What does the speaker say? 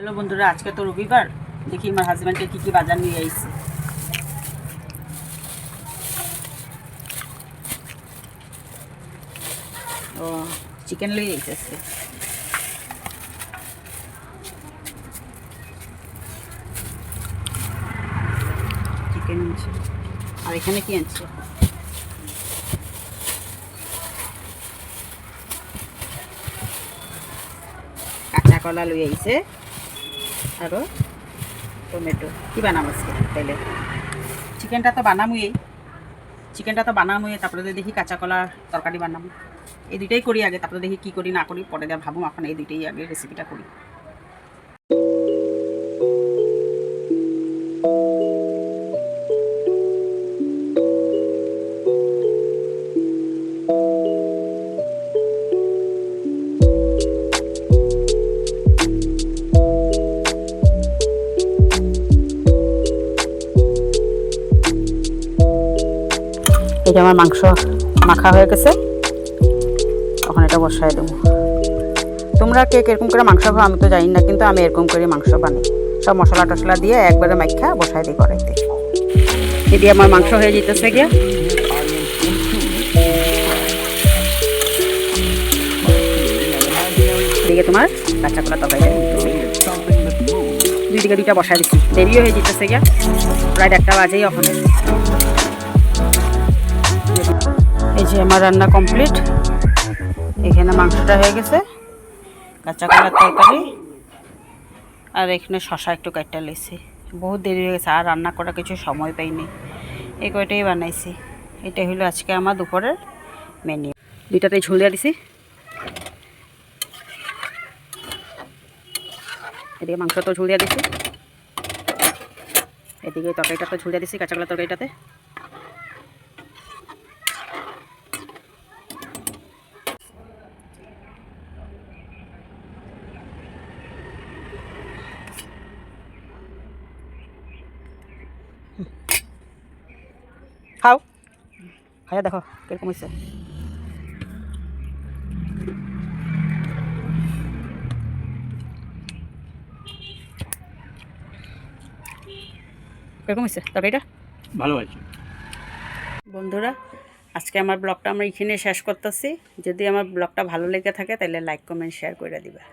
Hello বন্ধুরা, আজকে তো রবিবার। দেখি আমার হাজব্যান্ডকে কী কী বাজার নিয়ে আইছে। ও চিকেন লই আইতেছে। চিকেন আনছে। আর এখানে কি আনছে? কাঁচা কলা লই আইছে, আরও টমেটো। কি বানাম আজকে তাইলে? চিকেনটা তো বানামুই, তারপরে দেখি কাঁচা কলার তরকারি বানাবো। এই দুইটাই করি আগে, তারপরে দেখি কী করি না করি, পরে দেওয়া ভাবো। এখন এই দুইটাই আগে রেসিপিটা করি। এটা আমার মাংস মাখা হয়ে গেছে, তখন এটা বসায় দেবো। তোমরা কে এরকম করে মাংস খাও আমি তো জানি না, কিন্তু আমি এরকম করে মাংস বানাই। সব মশলা টশলা দিয়ে একবারে মাখা বসায় দিই কড়াইতে। এটি আমার মাংস হয়ে যেতেছে গিয়া। এদিকে তোমার কাঁচা কলা তরকারিটা দুই দিকে দুইটা বসায় দিচ্ছি। দেরিও হয়ে যেতেছে গিয়া, প্রায় 1টা বাজেই ওখানে। এই যে আমার রান্না কমপ্লিট। এখানে মাংসটা হয়ে গেছে, কাঁচা কলার তরকারি, আর এখানে শশা একটু কাটটা লেছি। বহুত দেরি হয়ে গেছে, আর রান্না করার কিছু সময় পাইনি। এই কয়টাই বানাইছি। এটাই হলো আজকে আমার দুপুরের মেনু। দুইটাতেই ঝোল দিয়ে দিছি। এদিকে মাংস তো ঝোল দিয়ে দিছি, এদিকে তরকারিটা তো ঝোল দিয়ে দিছি কাঁচা কলার তরকারিটাতে। খাও, খাইয়া দেখো কিরকম হয়েছে। কিরকম হয়েছে তরকারিটা? ভালো আছে। বন্ধুরা, আজকে আমার ব্লগটা আমরা এখানে শেষ করতেছি। যদি আমার ব্লগটা ভালো লেগে থাকে তাহলে লাইক কমেন্ট শেয়ার করে দিবা।